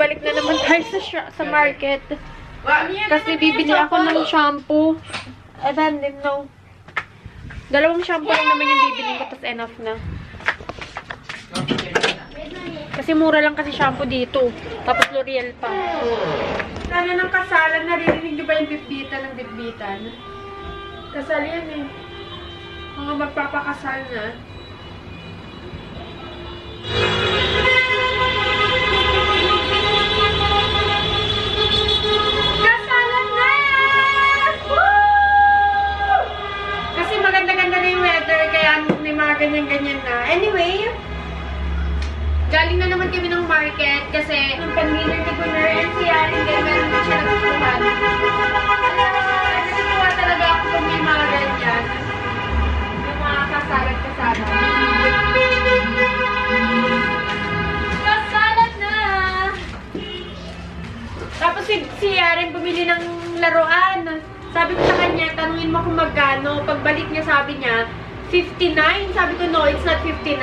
balik na naman tayo sa market. Kasi bibili ako ng shampoo. And then, no. Dalawang shampoo lang naman yung bibili ko, tapos enough na. Kasi mura lang kasi shampoo dito. Tapos L'Oreal pa. Sana ng kasalan, naririnig nyo ba yung bitbitan ng bitbitan? Kasal yan eh. Mga magpapakasal na. Kasalan na! Woo! Kasi maganda-ganda na yung weather, kaya may mga ganyan-ganyan na. Anyway, galing na naman kami ng market kasi yung pan-dinner ni Gunnar and si Arin din, meron din siya nagsusuhan. Natutuwa talaga ako kung may mga ganyan. Yung mga kasalat-kasalat. Kasalat na! Tapos si Arin bumili ng laruan. Sabi ko sa kanya, tanungin mo kung magkano. Pagbalik niya sabi niya, 59. Sabi ko, no, it's not 59.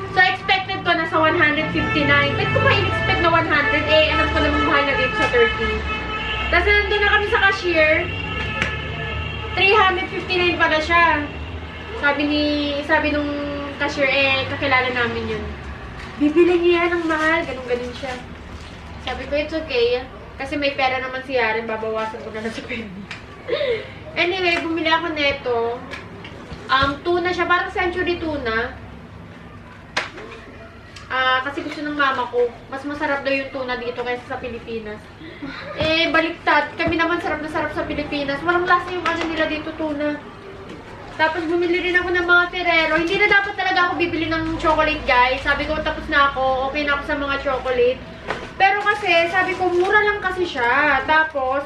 So, expected ko na sa 159. Ba't ko pa in-expect na 100? Eh, alam ko naman mahal na dito sa Turkey. Tapos, nandun na kami sa cashier. 359 pala siya. Sabi nung cashier, eh, kakilala namin yun. Bibili niya ng mahal. Ganun-ganun siya. Sabi ko, it's okay. Kasi may pera naman si Yaren. Babawasan ko na lang sa pwede. Anyway, bumili ako neto. Tuna siya. Parang century tuna. Kasi gusto ng mama ko. Mas masarap daw yung tuna dito kaysa sa Pilipinas. Eh, baliktad. Kami naman sarap na sarap sa Pilipinas. Walang lasa yung ano nila dito, tuna. Tapos bumili rin ako ng mga Ferrero. Hindi na dapat talaga ako bibili ng chocolate, guys. Sabi ko, tapos na ako. Okay na ako sa mga chocolate. Pero kasi, sabi ko, mura lang kasi siya. Tapos,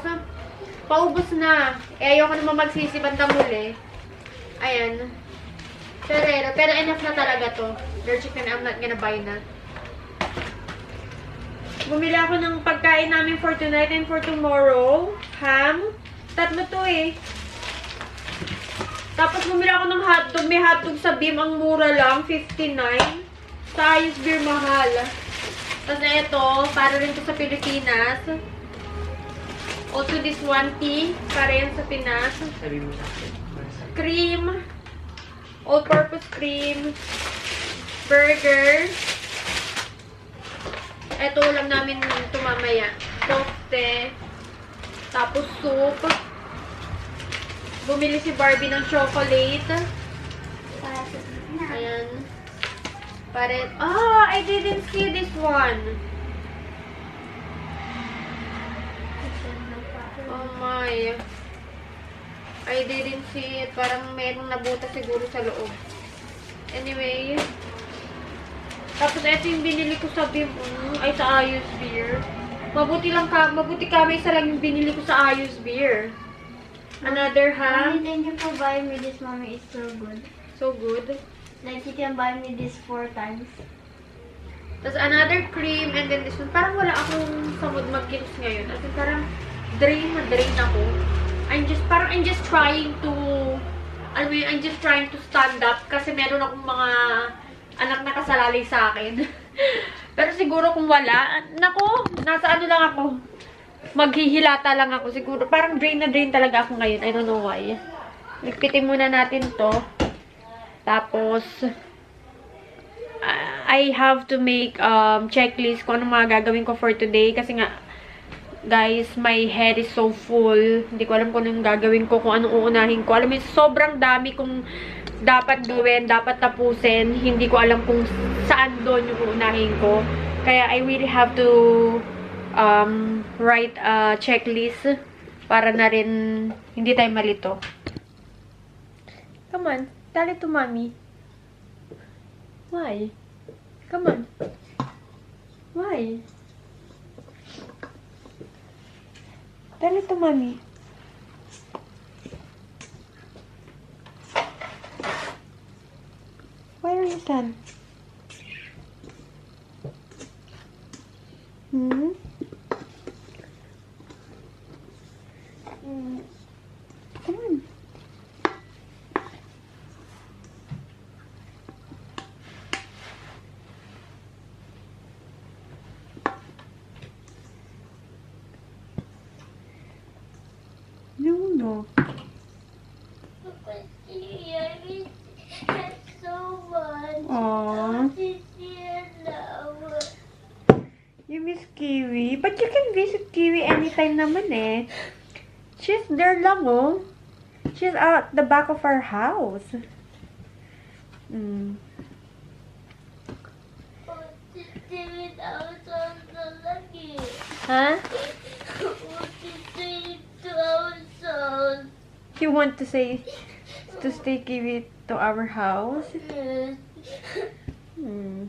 paubos na. Eh, ayoko naman magsisibanta muli. Ayan. Ferrero. Pero enough na talaga to. Their chicken, I'm not gonna buy na. Bumili ako ng pagkain namin for tonight and for tomorrow. Ham. Tatlo to eh. Tapos bumili ako ng hotdog. May hotdog sa Beam. Ang mura lang. 59. Sa Ayos Beer mahal. Tapos ito. Para rin to sa Pilipinas. Also this one tea. Para yan sa Pinas. Sabi mo sa akin. Cream. All-purpose cream. Burger. Ito ulam namin ito mamaya. Kofte. Tapos soup. Bumili si Barbie ng chocolate. Ayan. I didn't see this one. Oh my. I didn't see it. Parang merong nabuta siguro sa loob. Anyway. Tapos ito yung binili ko sa Beam. Ay, sa Ayos Beer. Mabuti kami isa lang yung binili ko sa Ayos Beer. Another ham. Mommy, thank you for buying me this, mommy. It's so good. So good. Like, you can buy me this 4 times. Tapos another cream. And then this one. Parang wala akong samod mag-kilos ngayon. As in, parang drain ako. I'm just trying to I'm just trying to stand up kasi meron akong mga anak na kasalalay sa akin. Pero siguro kung wala, nako, nasa ano lang ako. Maghihilata lang ako siguro. Parang drain na drain talaga ako ngayon. I don't know why. Nagpitin muna natin to. Tapos I have to make checklist kung ano mga gagawin ko for today kasi nga guys, my head is so full. Hindi ko alam kung anong gagawin ko, kung anong uunahin ko. Alam mo, sobrang dami kong dapat gawin, dapat tapusin. Hindi ko alam kung saan doon yung uunahin ko. Kaya I really have to write a checklist para na rin hindi tayo malito. Come on, tell it to mommy. Why? Come on. Why? Tell it to mommy. Why are you sad? Hmm? Come on. mo? Kiwi, I miss it so much. Aww. This year now. You miss Kiwi? But you can visit Kiwi anytime naman eh. She's there lang oh. She's at the back of our house. Mm. Titin outside the lucky. Huh? Titin outside. You want to say to stay Kiwi to our house? Yes. Hmm.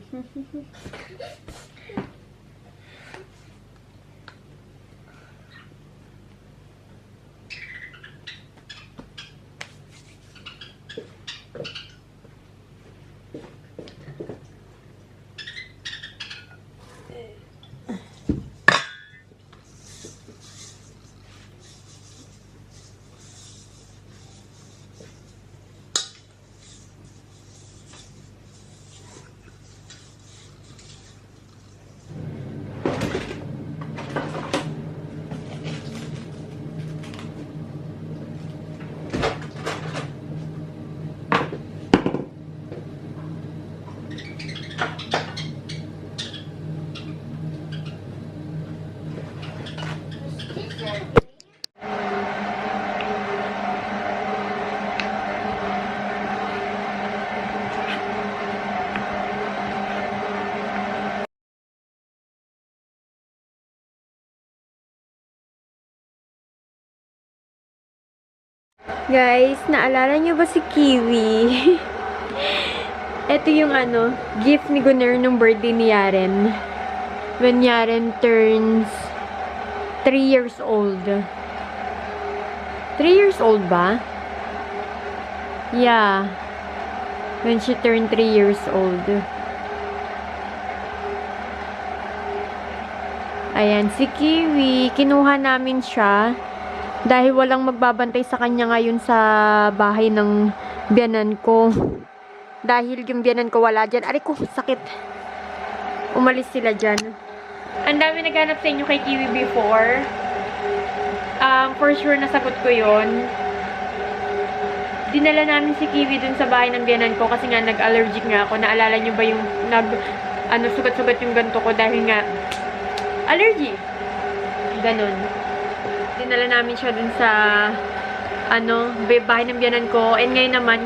Guys, naalala niyo ba si Kiwi? Ito yung gift ni Gunner nung birthday ni Yaren. When Yaren turns 3 years old. 3 years old ba? Yeah. When she turned 3 years old. Ayan, si Kiwi. Kinuha namin siya. Dahil walang magbabantay sa kanya ngayon sa bahay ng biyanan ko. Dahil yung biyanan ko wala dyan. Aray ko, sakit. Umalis sila dyan. Ang dami naghanap sa inyo kay Kiwi before. For sure, nasagot ko yon. Dinala namin si Kiwi dun sa bahay ng biyanan ko kasi nga nag-allergic nga ako. Naalala nyo ba yung sugat-sugat yung ganto ko dahil nga allergy. Ganon. Dinala namin siya dun sa bahay ng biyanan ko. And ngayon naman,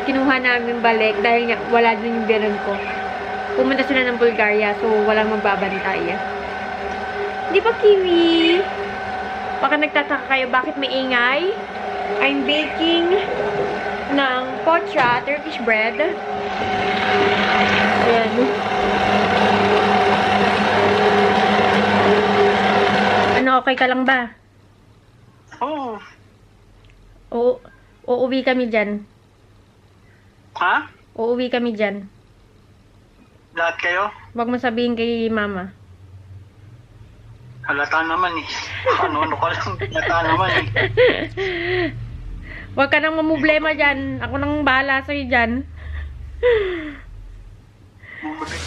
kinuha namin balik dahil nga wala dun yung biyanan ko. Pumunta sila ng Bulgaria, so walang magbabantay. Di ba, Kiwi? Baka nagtataka kayo bakit may ingay? I'm baking ng pocha, Turkish bread. Ayan. Ano, okay ka lang ba? Oo. Uuwi kami dyan. Ha? Uuwi kami dyan. Lahat kayo? Huwag mo sabihin kay mama. Halata naman eh. Ano ka lang. Halata naman eh. Huwag ka nang mamублema dyan. Ako nang bahala sa'yo dyan. Bumalik